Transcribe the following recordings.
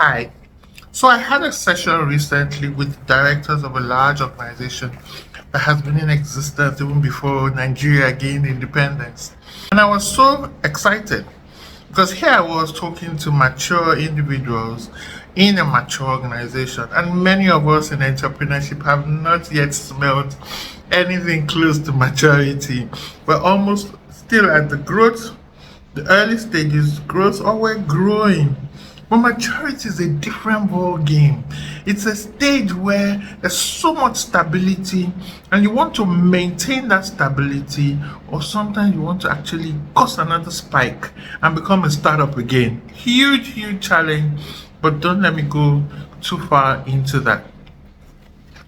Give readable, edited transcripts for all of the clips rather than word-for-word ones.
Hi. So I had a session recently with directors of a large organization that has been in existence even before Nigeria gained independence. And I was so excited because here I was talking to mature individuals in a mature organization, and many of us in entrepreneurship have not yet smelled anything close to maturity. We're almost still at the growth, the early stages growth, or we're growing. But maturity is a different ball game. It's a stage where there's so much stability and you want to maintain that stability, or sometimes you want to actually cause another spike and become a startup again. Huge challenge, but don't let me go too far into that.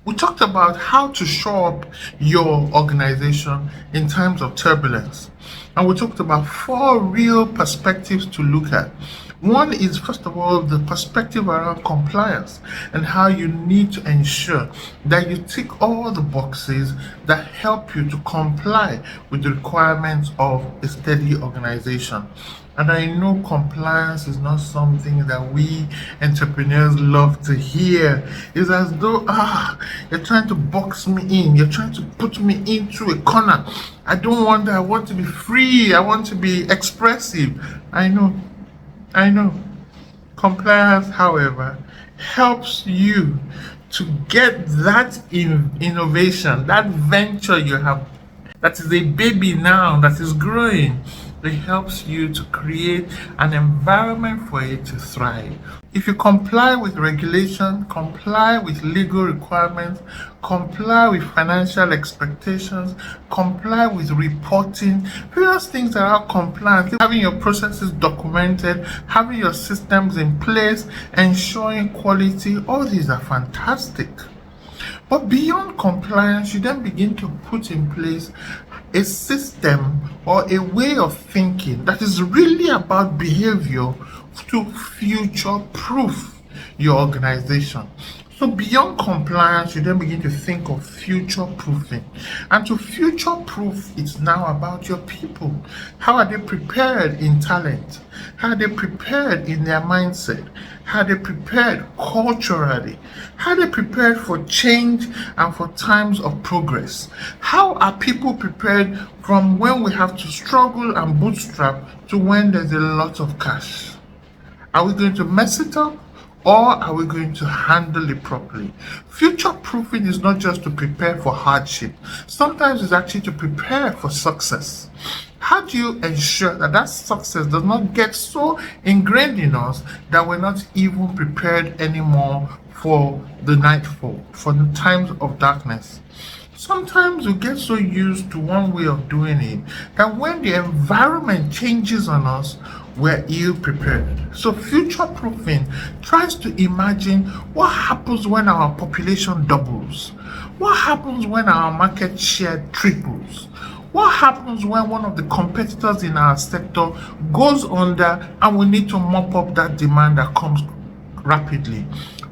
We talked about how to show up your organization in times of turbulence. And we talked about four real perspectives to look at. One is, first of all, the perspective around compliance and how you need to ensure that you tick all the boxes that help you to comply with the requirements of a steady organization. And I know compliance is not something that we entrepreneurs love to hear. It's as though, you're trying to box me in, you're trying to put me into a corner. I don't want that. I want to be free, I want to be expressive. I know. Compliance, however, helps you to get that innovation, that venture you have, that is a baby now, that is growing. It helps you to create an environment for it to thrive. If you comply with regulation, comply with legal requirements, comply with financial expectations, comply with reporting, various things that are compliant, having your processes documented, having your systems in place, ensuring quality, all these are fantastic. But beyond compliance, you then begin to put in place a system or a way of thinking that is really about behavior to future proof your organization. So beyond compliance, you then begin to think of future proofing. And to future proof, it's now about your people. How are they prepared in talent? How are they prepared in their mindset? How are they prepared culturally? How are they prepared for change and for times of progress? How are people prepared from when we have to struggle and bootstrap to when there's a lot of cash? Are we going to mess it up, or are we going to handle it properly? Future proofing is not just to prepare for hardship. Sometimes it's actually to prepare for success. How do you ensure that that success does not get so ingrained in us that we're not even prepared anymore for the nightfall, for the times of darkness? Sometimes we get so used to one way of doing it that when the environment changes on us, we're ill prepared. So future proofing tries to imagine what happens when our population doubles. What happens when our market share triples? What happens when one of the competitors in our sector goes under and we need to mop up that demand that comes rapidly?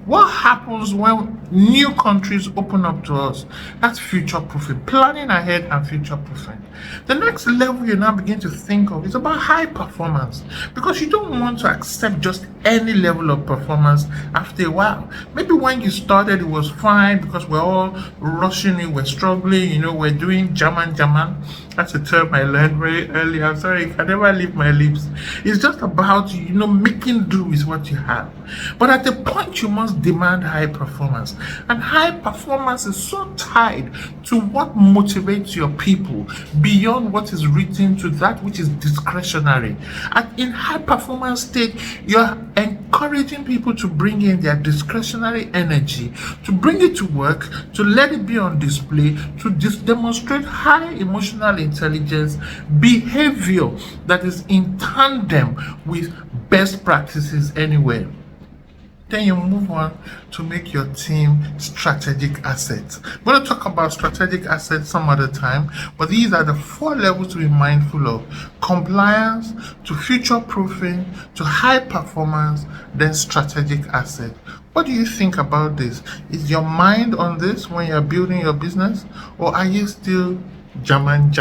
What happens when new countries open up to us? That's future proofing, planning ahead and future proofing. The next level you now begin to think of is about high performance, because you don't want to accept just any level of performance after a while. Maybe when you started it was fine because we're all rushing it, we're struggling, we're doing German. That's a term I learned very early. I'm sorry, it can never leave my lips. It's just about, making do with what you have. But at the point you must demand high performance. And high performance is so tied to what motivates your people beyond what is written to that which is discretionary. And in high performance state, you're encouraging people to bring in their discretionary energy, to bring it to work, to let it be on display, to demonstrate high emotional intelligence, behavior that is in tandem with best practices anywhere. Then you move on to make your team strategic assets. We're going to talk about strategic assets some other time, but these are the four levels to be mindful of: compliance, to future proofing, to high performance, then strategic asset. What do you think about this? Is your mind on this when you're building your business, or are you still German?